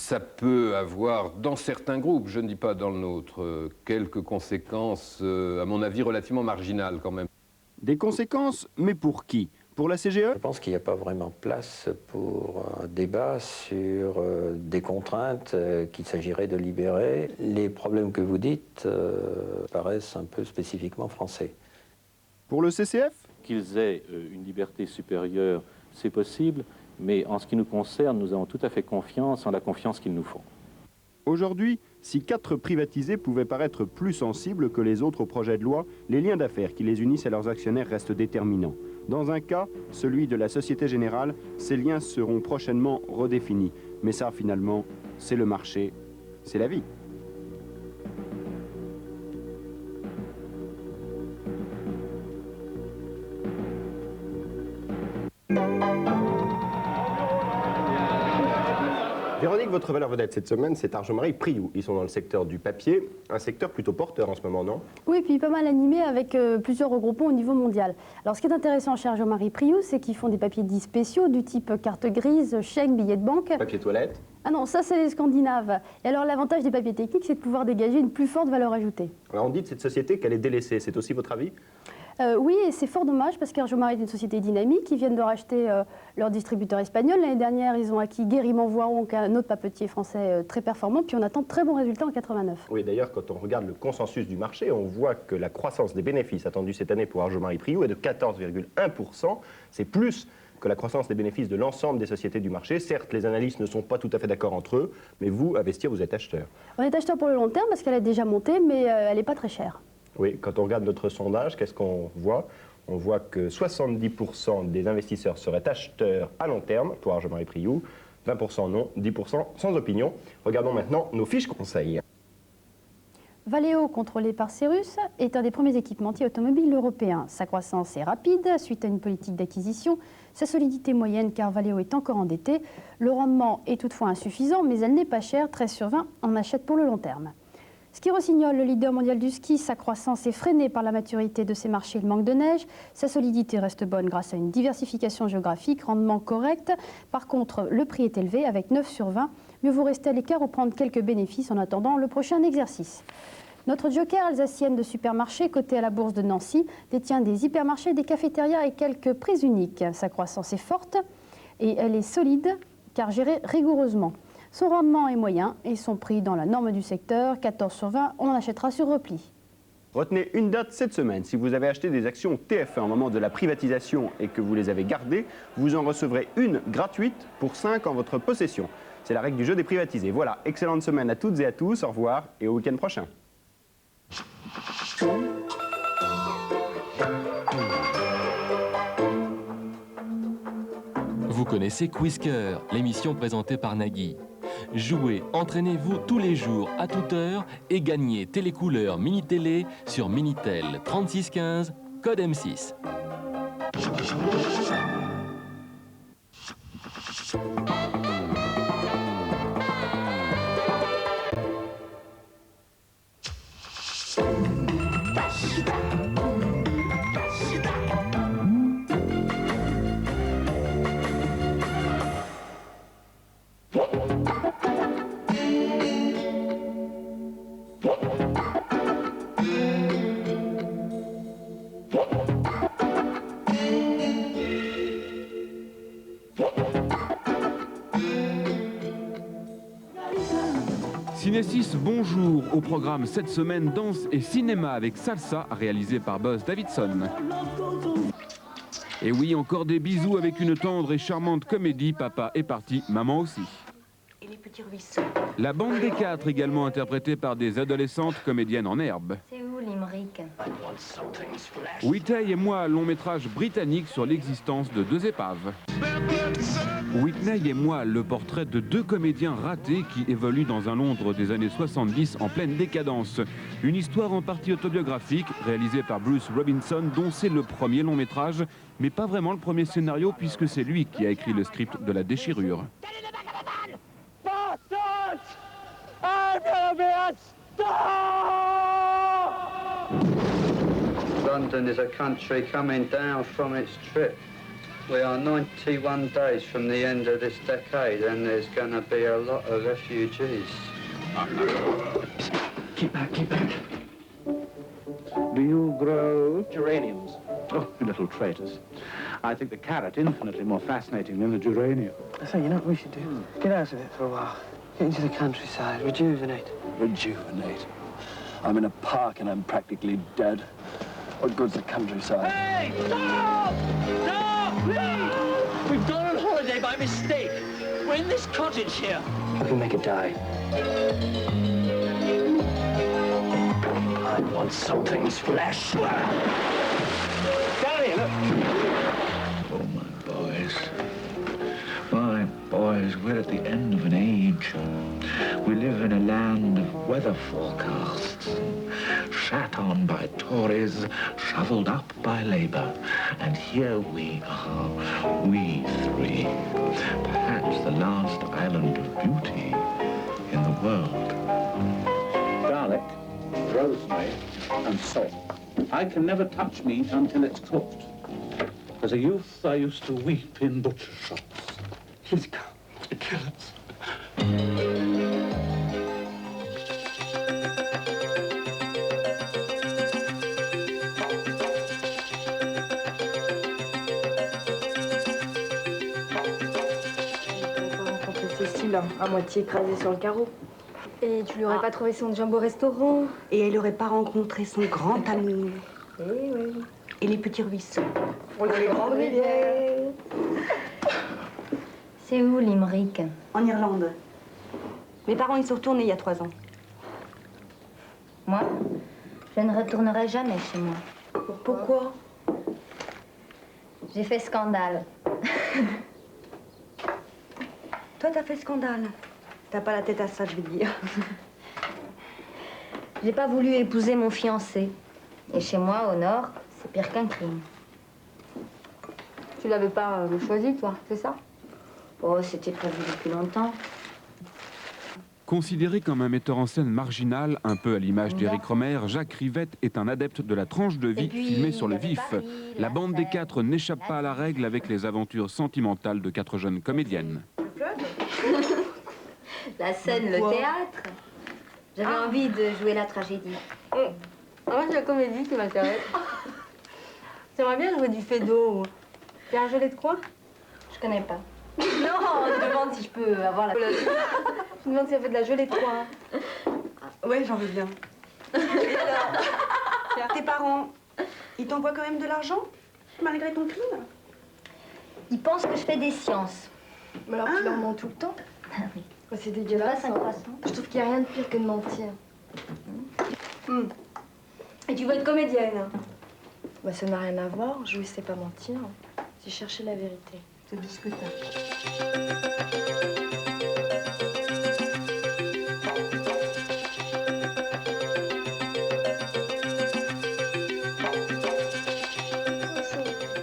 ça peut avoir, dans certains groupes, je ne dis pas dans le nôtre, quelques conséquences, à mon avis, relativement marginales quand même. Des conséquences, mais pour qui? Pour la CGE? Je pense qu'il n'y a pas vraiment place pour un débat sur des contraintes qu'il s'agirait de libérer. Les problèmes que vous dites paraissent un peu spécifiquement français. Pour le CCF? Qu'ils aient une liberté supérieure, c'est possible, mais en ce qui nous concerne, nous avons tout à fait confiance en la confiance qu'ils nous font. Aujourd'hui, si 4 privatisés pouvaient paraître plus sensibles que les autres au projet de loi, les liens d'affaires qui les unissent à leurs actionnaires restent déterminants. Dans un cas, celui de la Société Générale, ces liens seront prochainement redéfinis. Mais ça, finalement, c'est le marché, c'est la vie. Véronique, votre valeur vedette cette semaine, c'est Arjomarie Priou. Ils sont dans le secteur du papier, un secteur plutôt porteur en ce moment, non? Oui, puis pas mal animé avec plusieurs regroupements au niveau mondial. Alors ce qui est intéressant chez Arjomarie Priou, c'est qu'ils font des papiers dits spéciaux du type carte grise, chèque, billet de banque. Papier toilette? Ah non, ça c'est les Scandinaves. Et alors l'avantage des papiers techniques, c'est de pouvoir dégager une plus forte valeur ajoutée. Alors on dit de cette société qu'elle est délaissée, c'est aussi votre avis? Oui, et c'est fort dommage parce qu'Arjomarie est une société dynamique. Ils viennent de racheter leur distributeur espagnol. L'année dernière, ils ont acquis Guérimont-Voiron, qui est un autre papetier français très performant. Puis on attend de très bons résultats en 89. Oui, d'ailleurs, quand on regarde le consensus du marché, on voit que la croissance des bénéfices attendue cette année pour Arjomarie Priou est de 14,1%. C'est plus que la croissance des bénéfices de l'ensemble des sociétés du marché. Certes, les analystes ne sont pas tout à fait d'accord entre eux, mais vous, à Vestir, vous êtes acheteur. On est acheteur pour le long terme parce qu'elle a déjà monté, mais elle n'est pas très chère. Oui, quand on regarde notre sondage, qu'est-ce qu'on voit? On voit que 70% des investisseurs seraient acheteurs à long terme pour Arjomarie Priou, 20% non, 10% sans opinion. Regardons maintenant nos fiches conseils. Valeo, contrôlé par Cérus, est un des premiers équipementiers automobiles européens. Sa croissance est rapide suite à une politique d'acquisition. Sa solidité moyenne, car Valeo est encore endetté. Le rendement est toutefois insuffisant, mais elle n'est pas chère. 13 sur 20 en achète pour le long terme. Ski Rossignol, le leader mondial du ski, sa croissance est freinée par la maturité de ses marchés et le manque de neige. Sa solidité reste bonne grâce à une diversification géographique, rendement correct. Par contre, le prix est élevé avec 9 sur 20. Mieux vaut rester à l'écart ou prendre quelques bénéfices en attendant le prochain exercice. Notre joker alsacienne de supermarché, cotée à la bourse de Nancy, détient des hypermarchés, des cafétérias et quelques prises uniques. Sa croissance est forte et elle est solide car gérée rigoureusement. Son rendement est moyen et son prix dans la norme du secteur, 14 sur 20, on en achètera sur repli. Retenez une date cette semaine. Si vous avez acheté des actions TF1 au moment de la privatisation et que vous les avez gardées, vous en recevrez une gratuite pour 5 en votre possession. C'est la règle du jeu des privatisés. Voilà, excellente semaine à toutes et à tous, au revoir et au week-end prochain. Vous connaissez Quizker, l'émission présentée par Nagui. Jouez, entraînez-vous tous les jours à toute heure et gagnez télécouleur Mini-Télé sur Minitel 3615, code M6. Ciné6, bonjour. Au programme cette semaine, danse et cinéma avec Salsa, réalisé par Buzz Davidson. Et oui, encore des bisous avec une tendre et charmante comédie. Papa est parti, maman aussi. Et les petits ruisseaux. La bande des quatre, également interprétée par des adolescentes comédiennes en herbe. C'est où Limerick? Whitney et moi, long métrage britannique sur l'existence de deux épaves. Whitney et moi, le portrait de deux comédiens ratés qui évoluent dans un Londres des années 70 en pleine décadence. Une histoire en partie autobiographique, réalisée par Bruce Robinson, dont c'est le premier long métrage, mais pas vraiment le premier scénario puisque c'est lui qui a écrit le script de La Déchirure. London is a country coming down from its trip. We are 91 days from the end of this decade, and there's going to be a lot of refugees. Keep back, keep back. Do you grow Geraniums. Oh, you little traitors. I think the carrot infinitely more fascinating than the geranium. I say, you know what we should do? Get out of it for a while. Get into the countryside, rejuvenate. Rejuvenate. I'm in a park and I'm practically dead. What good's the countryside? Hey! Stop! Stop, please! We've gone on holiday by mistake. We're in this cottage here. How can we make it die? I want something's flesh. Down here, look. Oh, my boys. My boys, we're at the end of an age. We live in a land of weather forecasts, shat on by Tories, shoveled up by Labour. And here we are, we three, perhaps the last island of beauty in the world. Garlic, rosemary, and salt. I can never touch meat until it's cooked. As a youth, I used to weep in butcher shops. He's come to kill us. Cécile, à moitié écrasée sur le carreau. Et tu lui aurais pas trouvé son job au restaurant? Et elle aurait pas rencontré son grand amour. Eh oui. Et les petits ruisseaux. Pour les grandes rivières. C'est où, Limerick? En Irlande. Mes parents y sont retournés il y a 3 ans. Moi, je ne retournerai jamais chez moi. Pourquoi? J'ai fait scandale. Toi, t'as fait scandale. T'as pas la tête à ça, je vais te dire. J'ai pas voulu épouser mon fiancé. Et chez moi, au nord, c'est pire qu'un crime. Tu l'avais pas choisi, toi, c'est ça? Oh, c'était prévu depuis longtemps. Considéré comme un metteur en scène marginal, un peu à l'image d'Éric Rohmer, Jacques Rivette est un adepte de la tranche de vie filmée sur le vif. La bande des 4 n'échappe pas à la règle avec les aventures sentimentales de 4 jeunes comédiennes. La scène, le théâtre. J'avais envie de jouer la tragédie. Moi, c'est la comédie qui m'intéresse. J'aimerais bien jouer du Fédo. T'es un gelé de quoi? Je connais pas. Non, je me demande si je peux avoir la... Je me demande si elle fait de la gelée de quoi. Ouais, j'en veux bien. Et alors, tes parents, ils t'envoient quand même de l'argent, malgré ton crime? Ils pensent que je fais des sciences. Mais alors tu leur mens tout le temps? Ah oui. C'est dégueulasse. Un croissant. Je trouve qu'il n'y a rien de pire que de mentir. Et tu veux être comédienne? Bah, ça n'a rien à voir. Jouer, c'est pas mentir. C'est chercher la vérité. C'est discutable.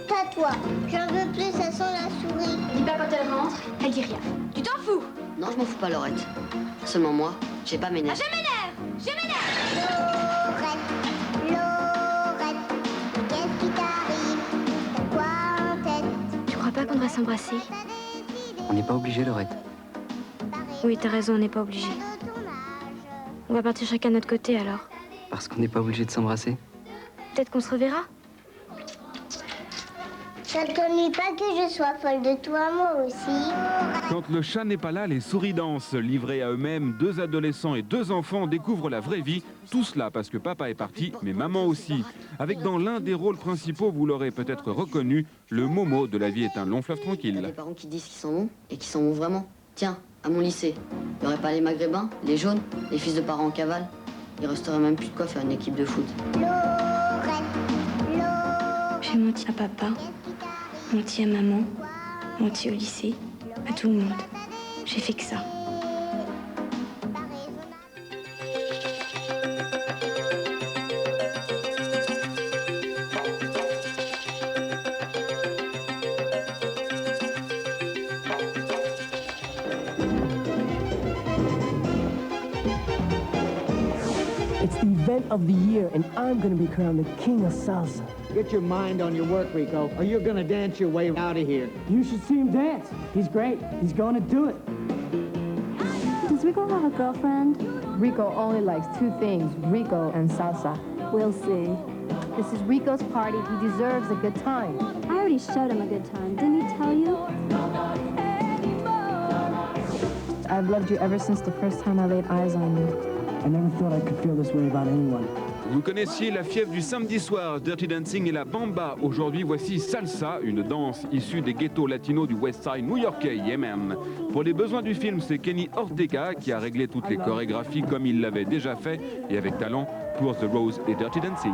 Pas toi. J'en veux plus, ça sent la souris. Dis pas quand elle rentre, elle dit rien. Tu t'en fous? Non, je m'en fous pas, Laurette. Seulement moi, j'ai pas mes nerfs. Ah, je m'énerve! Je m'énerve! Laurette, qu'est-ce qui t'arrive? T'as quoi en tête? Tu crois pas qu'on devrait s'embrasser? On n'est pas obligé, Laurette. Oui, t'as raison, on n'est pas obligé. On va partir chacun de notre côté, alors. Parce qu'on n'est pas obligé de s'embrasser. Peut-être qu'on se reverra? Ça ne t'ennuie pas que je sois folle de toi, moi aussi? Quand le chat n'est pas là, les souris dansent. Livrés à eux-mêmes, 2 adolescents et 2 enfants découvrent la vraie vie. Tout cela parce que papa est parti, mais maman aussi. Avec dans l'un des rôles principaux, vous l'aurez peut-être reconnu, le Momo de La vie est un long fleuve tranquille. Des parents qui disent qu'ils sont bons et qui sont bons vraiment. Tiens, à mon lycée, il n'y aurait pas les maghrébins, les jaunes, les fils de parents en cavale. Il resterait même plus de quoi faire une équipe de foot. J'ai menti à papa, menti à maman, menti au lycée, à tout le monde. J'ai fait que ça. It's the event of the year, and I'm gonna be crowned the king of salsa. Get your mind on your work, Rico, or you're gonna dance your way out of here. You should see him dance. He's great. He's gonna do it. Does Rico have a girlfriend? Rico only likes two things, Rico and salsa. We'll see. This is Rico's party. He deserves a good time. I already showed him a good time. Didn't he tell you? I've loved you ever since the first time I laid eyes on you. I never thought I could feel this way about anyone. Vous connaissiez la fièvre du samedi soir, Dirty Dancing et la Bamba. Aujourd'hui, voici Salsa, une danse issue des ghettos latinos du West Side new-yorkais, Yemen. Pour les besoins du film, c'est Kenny Ortega qui a réglé toutes les chorégraphies comme il l'avait déjà fait et avec talent pour The Rose et Dirty Dancing.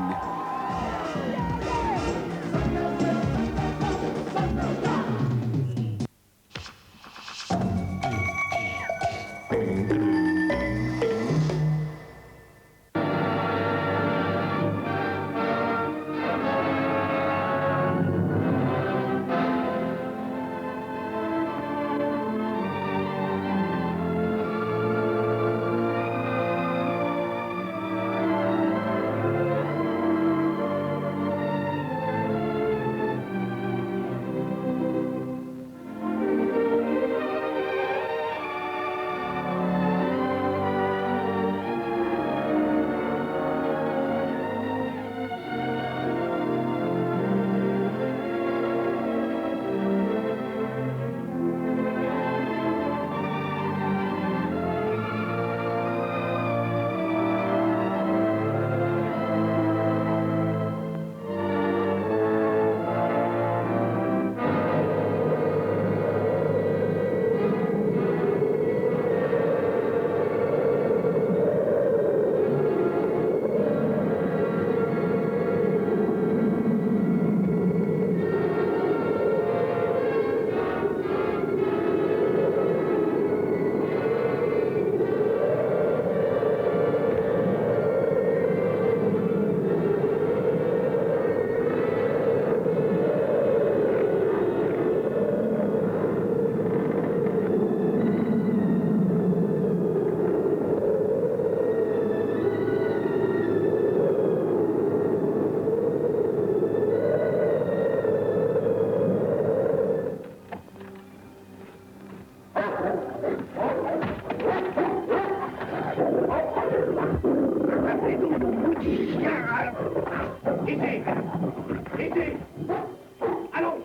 Allons.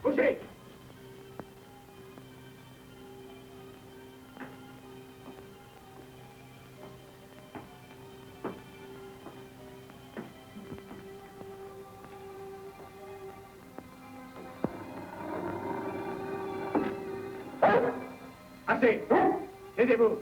Bougez. Assez. Taisez-vous.